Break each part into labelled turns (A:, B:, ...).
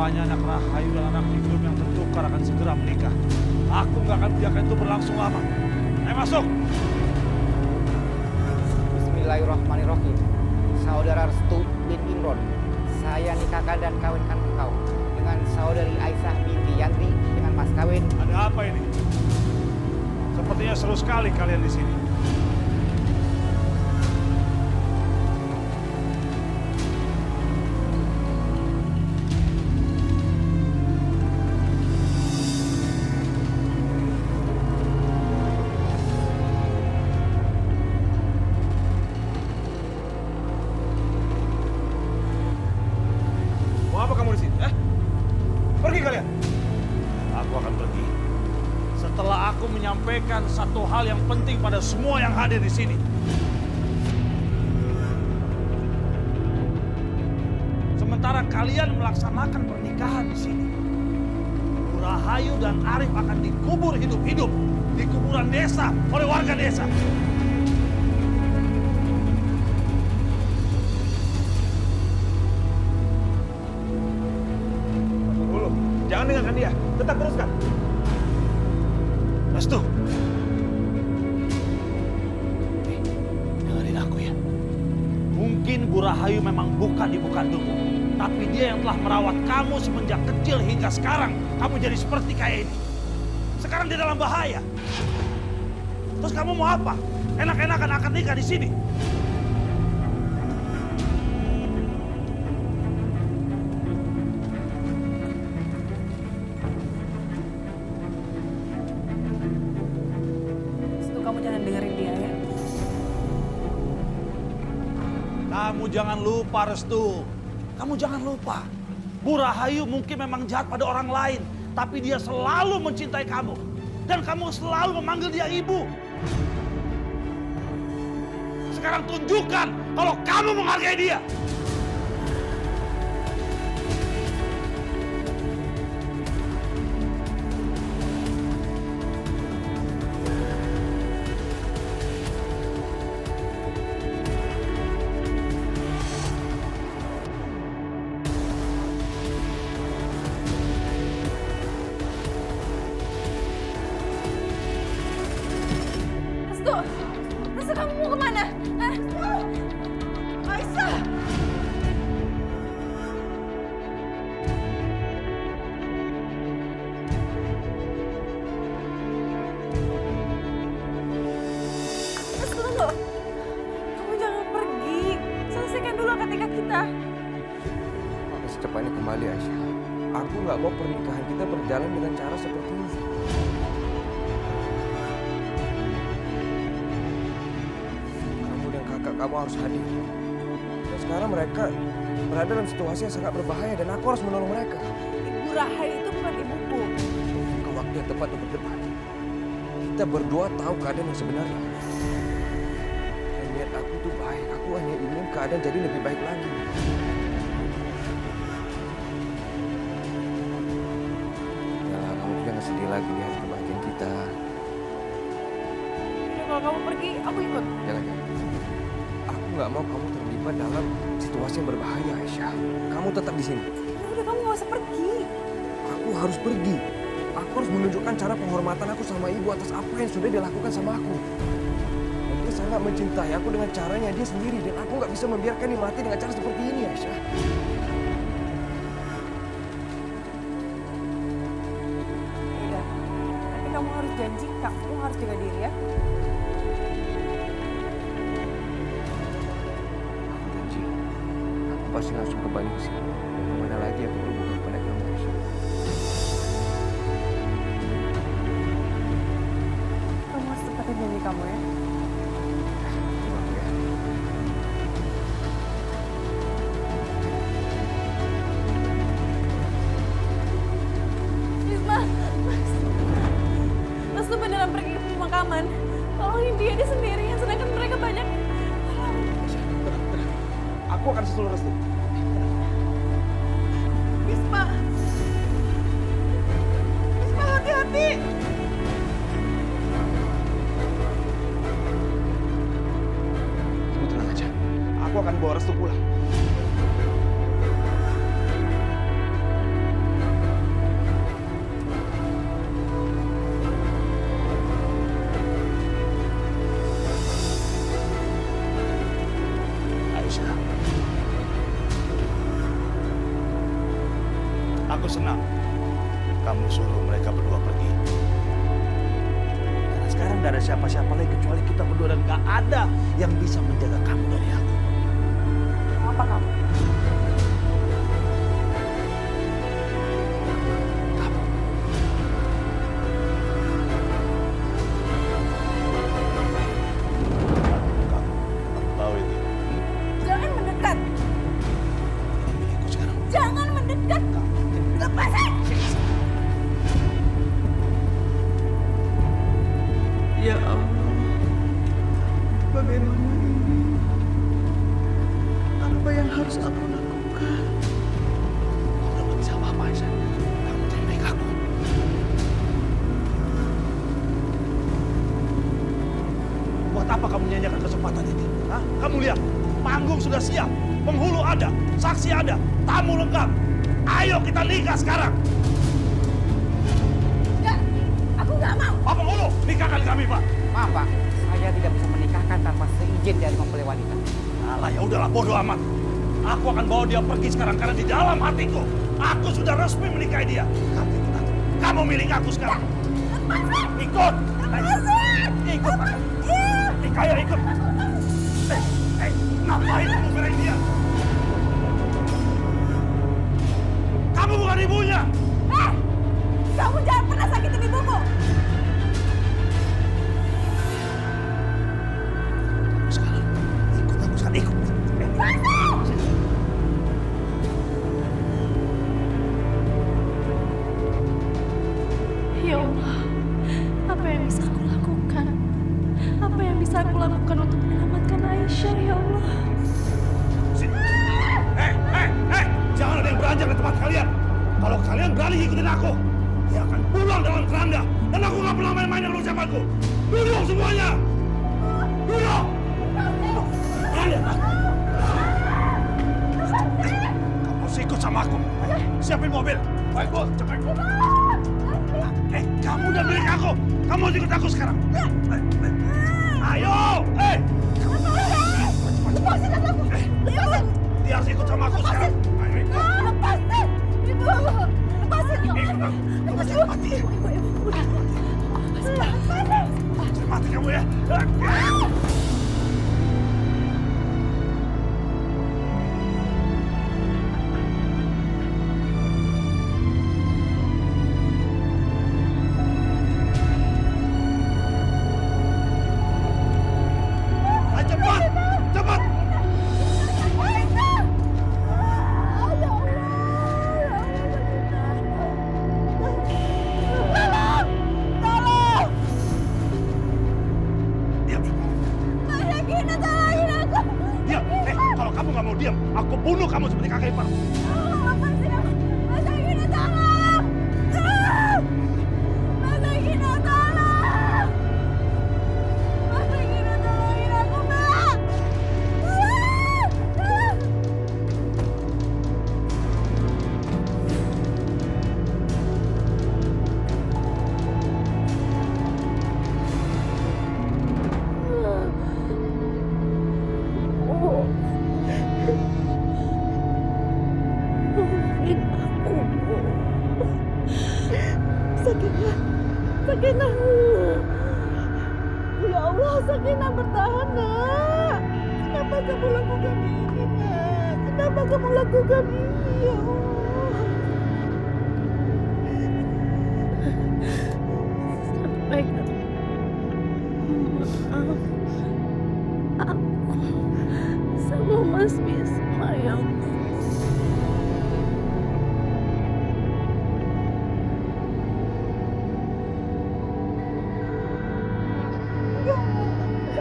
A: Rupanya anak Rahayu dan anak Ningrum yang bertukar akan segera menikah. Aku nggak akan biarkan itu berlangsung lama. Ayo masuk.
B: Bismillahirrahmanirrahim. Saudara Restu bin Imron, saya nikahkan dan kawinkan engkau dengan saudari Aisyah binti Yandri dengan mas kawin.
A: Ada apa ini? Sepertinya seru sekali kalian di sini. Mau apa kamu di sini? Pergi kalian. Aku akan pergi setelah aku menyampaikan satu hal yang penting pada semua yang hadir di sini. Sementara kalian melaksanakan pernikahan di sini, Rahayu dan Arif akan dikubur hidup-hidup di kuburan desa oleh warga desa. Dulu, jangan dengarkan dia, tetap teruskan. Restu. Dengerin aku ya. Mungkin Bu Rahayu memang bukan ibu kandungmu, tapi dia yang telah merawat kamu semenjak kecil hingga sekarang. Kamu jadi seperti kayak ini. Sekarang dia dalam bahaya. Terus kamu mau apa? Enak-enakan akan nikah di sini.
C: Kamu jangan dengerin dia ya.
A: Kamu jangan lupa, Restu. Kamu jangan lupa. Bu Rahayu mungkin memang jahat pada orang lain, tapi dia selalu mencintai kamu. Dan kamu selalu memanggil dia ibu. Sekarang tunjukkan kalau kamu menghargai dia.
C: Restu, kamu mau kemana? Aisyah! Restu, tunggu. Kamu jangan pergi. Selesaikan dulu akad nikah kita.
D: Maka secepatnya kembali, Aisyah. Aku nggak mau pernikahan kita berjalan dengan cara seperti ini. Kamu harus hadir. Dan sekarang mereka berada dalam situasi yang sangat berbahaya dan aku harus menolong mereka.
C: Ibu Rahayu itu bukan ibuku.
D: Ke waktu yang tepat untuk berdebat. Kita berdua tahu keadaan yang sebenarnya. Dan niat aku tuh baik. Aku hanya ingin keadaan jadi lebih baik lagi. Yalah, kamu jangan sedih lagi di hari kebahagiaan kita.
C: Kalau kamu pergi, aku ikut.
D: Jangan. Aku nggak mau kamu terlibat dalam situasi yang berbahaya, Aisyah. Kamu tetap di sini.
C: Udah, kamu nggak usah pergi.
D: Aku harus pergi. Aku harus menunjukkan cara penghormatan aku sama ibu atas apa yang sudah dilakukan sama aku. Dan dia sangat mencintai aku dengan caranya dia sendiri. Dan aku nggak bisa membiarkan dia mati dengan cara seperti ini, Aisyah.
C: Udah, tapi kamu harus janji, kamu harus jaga diri ya.
D: Pasti langsung kembali ke sini. Kemana lagi aku berhubungan pada kamu, Aisyah?
C: Kamu harus tepatin janji kamu ya.
D: Terima kasih ya.
C: Risma, Mas tuh beneran pergi ke pemakaman. Tolongin dia sendirian, sedangkan mereka banyak.
A: Aku akan susul Restu.
C: Risma, hati-hati.
A: Ibu tenang aja. Aku akan bawa Restu pulang. senang kamu suruh mereka berdua pergi. Karena sekarang gak ada siapa-siapa lagi kecuali kita berdua dan gak ada yang bisa menjaga kamu dari aku.
C: Apa kamu?
A: Kamu. Kamu tahu itu.
C: Jangan mendekat.
A: Milikku sekarang.
C: Jangan mendekat. Lepasin.
E: Ya Allah, bagaimana ini? Apa yang harus aku lakukan?
A: Kamu udah gak bisa apa-apa, Aisyah. Kamu jadi baik aku. Buat apa kamu menyanyikan kesempatan ini? Hah? Kamu lihat, panggung sudah siap, penghulu ada, saksi ada, tamu lengkap. Ayo kita nikah sekarang.
C: Enggak, aku nggak mau.
A: Pak penghulu, nikahkan kami, Pak.
B: Maaf Pak, saya tidak bisa menikahkan tanpa seizin dari mempelai wanita.
A: Alah, ya udahlah, bodoh amat. Aku akan bawa dia pergi sekarang karena di dalam hatiku aku sudah resmi menikahi dia. Kamu ikut aku. Kamu milik aku sekarang.
C: Lepasin.
A: Ikut.
C: Lepasin.
A: Ikut, Pak. Ayo ikut. Ngapain kamu belain dia? Kamu bukan ibunya.
C: Kamu jangan pernah sakitin ibuku.
A: Sekarang ikut aku sekarang ikut.
F: Ya Allah, apa yang bisa aku lakukan? Apa yang bisa aku lakukan untuk menyelamatkan Aisyah, ya Allah?
A: Sini. Jangan ada yang beranjak di tempat kalian. Kalau kalian berani ikutin aku, dia akan pulang dalam keranda. Dan aku nggak pernah main-main dengan ucapanku. Duduk semuanya. Duduk. Kalian. Kamu harus ikut sama aku. Siapin mobil. Baik, Bu. Cepat. Kamu udah milik aku. Kamu harus ikut aku sekarang. Ayo.
C: Lepasin aku. Lepasin.
A: Dia harus ikut sama aku sekarang. Ayo ikut.
C: Lepasin. Ibu. Lepasin.
A: Ikut aku. Kamu jangan mati. Jangan mati kamu ya. Cepat. Cepat. Diam. Diam. Kalau kamu nggak mau diam, aku bunuh kamu seperti kakek ipar.
F: Sakinah. Ya Allah, Sakinah bertahan, Nak. Kenapa kamu lakukan ini, Nak? Kenapa kamu lakukan ini, ya Allah? Sampaikan maaf aku sama Mas Bisma, ya Allah.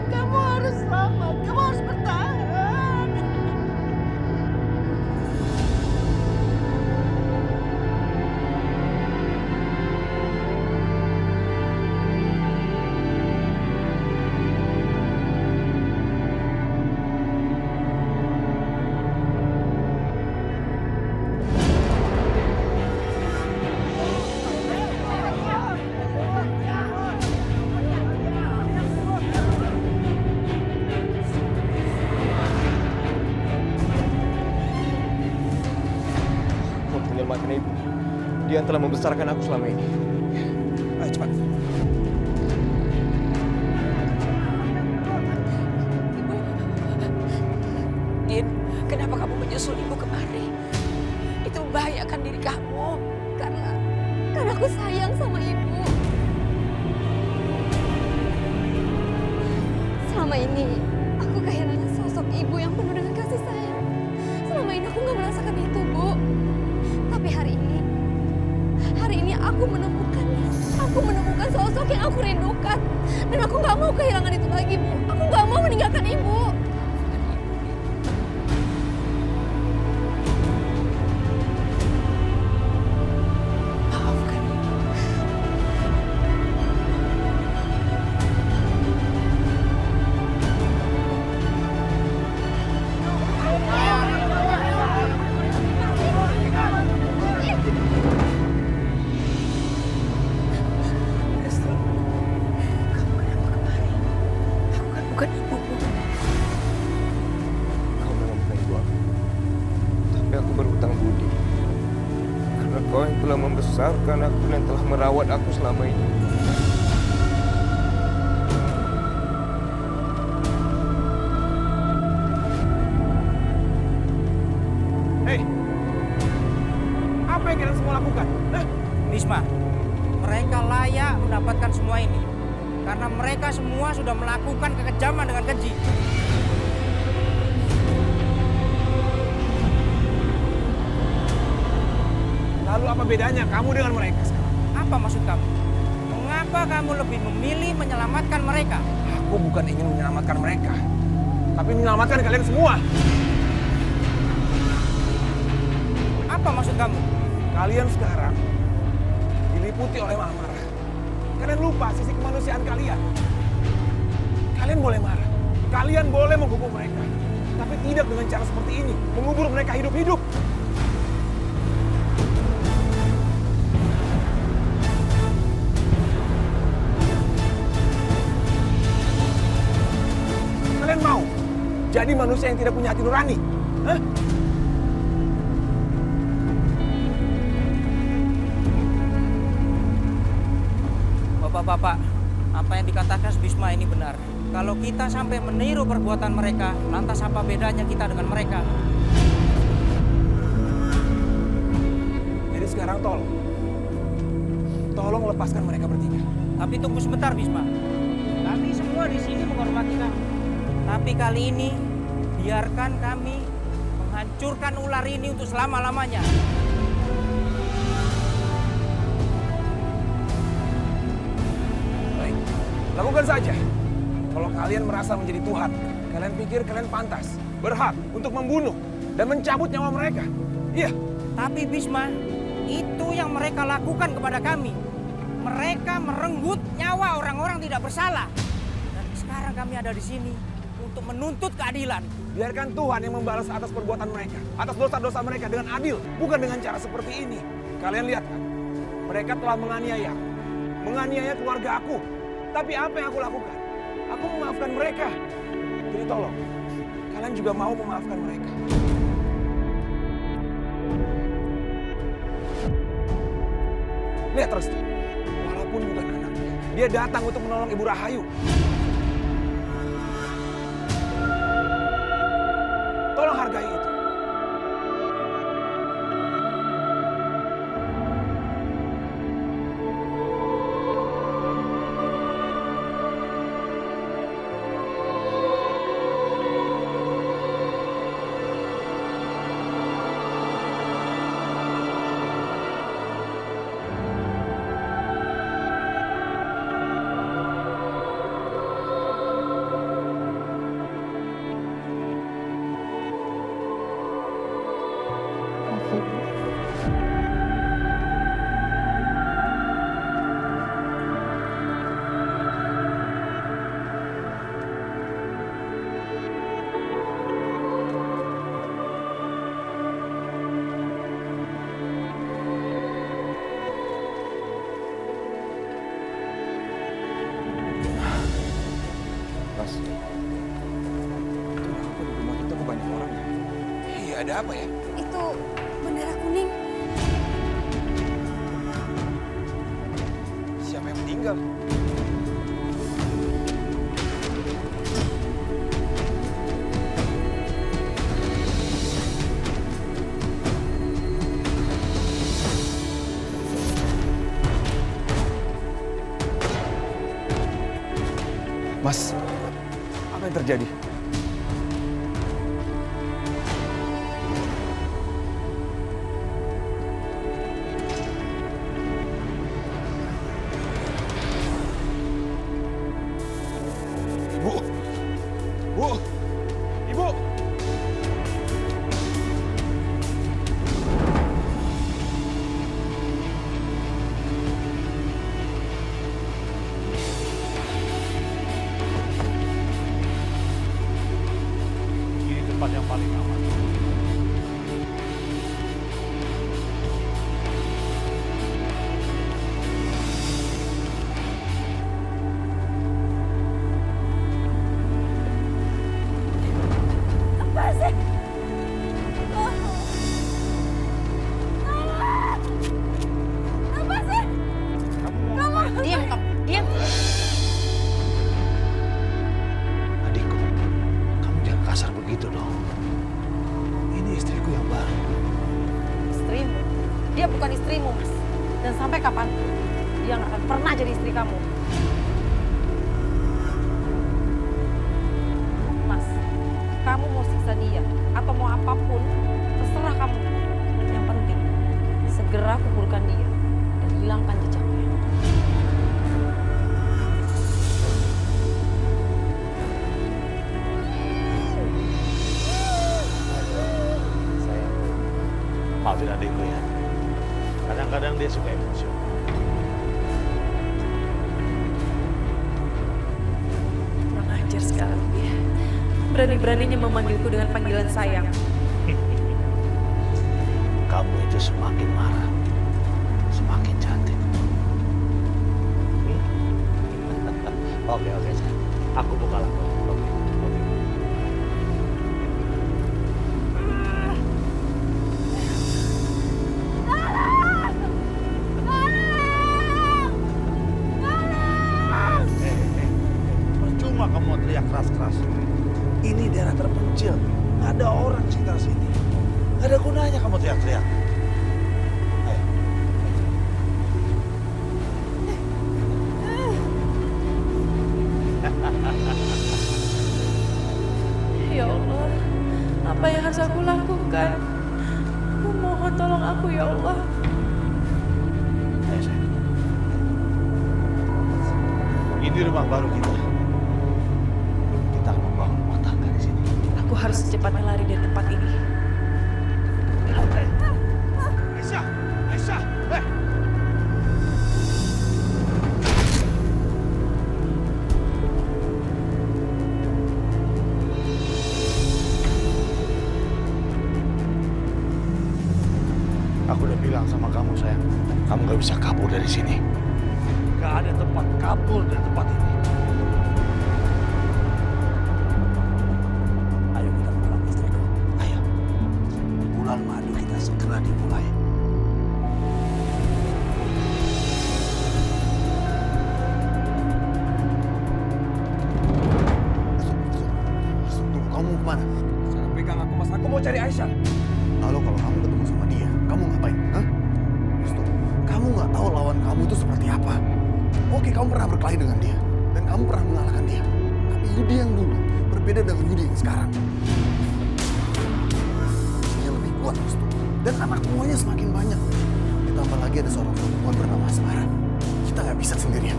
F: Kamu harus selamat, kamu harus bertahan.
D: Dia yang telah membesarkan aku selama ini. Ayo cepat.
E: Din, kenapa kamu menyusul ibu kemari? Itu membahayakan diri kamu.
F: Karena aku sayang sama ibu. Selama ini aku kehilangan sosok ibu yang penuh dengan kasih sayang. Selama ini aku nggak merasakan itu, Bu. Tapi hari ini aku menemukannya. Aku menemukan sosok yang aku rindukan. Dan aku nggak mau kehilangan itu lagi, Bu. Aku nggak mau meninggalkan ibu.
E: Maafkan ibu. Restu, kamu kenapa kemari? Aku kan bukan ibumu.
D: Kau memang bukan ibu aku. Tapi aku berhutang budi. Karena kau yang telah membesarkan aku dan telah merawat aku selama ini.
G: Hei, apa yang kalian semua lakukan?
B: Bisma, mereka layak mendapatkan semua ini. Karena mereka semua sudah melakukan kekejaman dengan keji.
G: Lalu apa bedanya kamu dengan mereka sekarang?
B: Apa maksud kamu? Mengapa kamu lebih memilih menyelamatkan mereka?
G: Aku bukan ingin menyelamatkan mereka, tapi menyelamatkan kalian semua.
B: Apa maksud kamu?
G: Kalian sekarang diliputi oleh amarah. Kalian lupa sisi kemanusiaan kalian. Kalian boleh marah, kalian boleh menghukum mereka, tapi tidak dengan cara seperti ini, mengubur mereka hidup-hidup. Kalian mau jadi manusia yang tidak punya hati nurani? Hah?
B: Bapak-bapak, apa yang dikatakan Bisma ini benar. Kalau kita sampai meniru perbuatan mereka, lantas apa bedanya kita dengan mereka?
G: Jadi sekarang tolong lepaskan mereka bertiga.
B: Tapi tunggu sebentar, Bisma. Kami semua di sini menghormati kamu. Tapi kali ini, biarkan kami menghancurkan ular ini untuk selama-lamanya.
G: Baik, lakukan saja. Kalau kalian merasa menjadi Tuhan, kalian pikir kalian pantas, berhak untuk membunuh dan mencabut nyawa mereka. Iya,
B: Tapi Bisma, itu yang mereka lakukan kepada kami. Mereka merenggut nyawa orang-orang tidak bersalah. Dan sekarang kami ada di sini untuk menuntut keadilan.
G: biarkan Tuhan yang membalas atas perbuatan mereka, atas dosa-dosa mereka dengan adil, bukan dengan cara seperti ini. Kalian lihat kan, mereka telah menganiaya keluarga aku. Tapi apa yang aku lakukan? Aku memaafkan mereka. Jadi tolong, kalian juga mau memaafkan mereka. Lihat Restu, walaupun bukan anaknya, dia datang untuk menolong Ibu Rahayu. Tolong hargai itu.
D: Mas, kenapa di rumah kita kok banyak orang ya?
G: Iya, ada apa ya?
F: Itu bendera kuning.
D: meninggal. Mas, apa yang terjadi?
G: Bu! Bu! Ibu!
A: Ini tempat yang paling aman.
C: Apa sih? Apa sih?
E: Diam kamu, diam.
A: Adikku, kamu jangan kasar begitu dong. Ini istriku yang baru.
E: Istrimu? Dia bukan istrimu, Mas. Dan sampai kapan dia nggak akan pernah jadi istri kamu. Mas, kamu mau siksa dia atau mau apapun, terserah kamu. Yang penting, segera kuburkan dia dan hilangkan jejaknya.
A: Sayang, maafin adikku ya. Kadang-kadang dia suka emosional.
C: Kurang ajar sekali dia. Berani-beraninya memanggilku dengan panggilan sayang.
A: Kamu itu semakin marah, semakin cantik. Oke, sayang. Aku buka laku. Oke. Percuma kamu teriak keras-keras. Ini daerah terpencil, nggak ada orang sekitar sini. Nggak ada gunanya kamu teriak-teriak. Ayo.
C: Ya Allah, apa yang harus aku lakukan? Aku mohon tolong aku ya Allah.
A: Ayo, sayang. Ini rumah baru kita. Kita akan membangun rumah tangga di sini.
C: Aku harus secepatnya lari dari tempat ini.
A: Aisyah, Aisyah, Aku udah bilang sama kamu sayang, kamu gak bisa kabur dari sini. Gak ada tempat kabur dari tempat ini. Ayo kita pulang istriku. Ayo. Bulan madu kita segera dimulai. Tunggu, kamu mau kemana?
D: Jangan pegang aku, Mas. Aku mau cari Aisyah.
A: Lalu kalau kamu ketemu sama dia, kamu ngapain? Hah? Wisnu, kamu nggak tahu lawan kamu itu seperti apa. Oke, kamu pernah berkelahi dengan dia. Dan kamu pernah mengalahkan dia. Tapi Yudi yang dulu berbeda dengan Yudi yang sekarang. Dia lebih kuat, Wisnu. Dan anak buahnya semakin banyak. Ditambah lagi ada seorang perempuan bernama Asmara. Kita nggak bisa sendirian.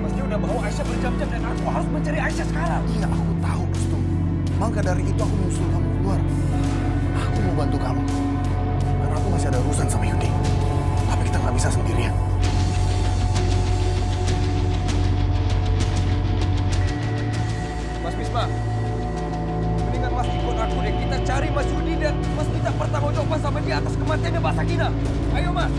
D: Mas, dia udah bawa Aisyah berjam-jam dan aku harus mencari Aisyah sekarang.
A: Iya, aku tahu, Wisnu. Maka dari itu aku nyusul kamu keluar. Aku mau bantu kamu. Karena aku masih ada urusan sama Yudi. Tapi kita nggak bisa sendirian.
D: Mas Bisma, mendingan Mas ikut aku deh. Kita cari Mas Yudi dan Mas minta pertanggungjawaban sama dia atas kematiannya Mbak Sakina. Ayo Mas.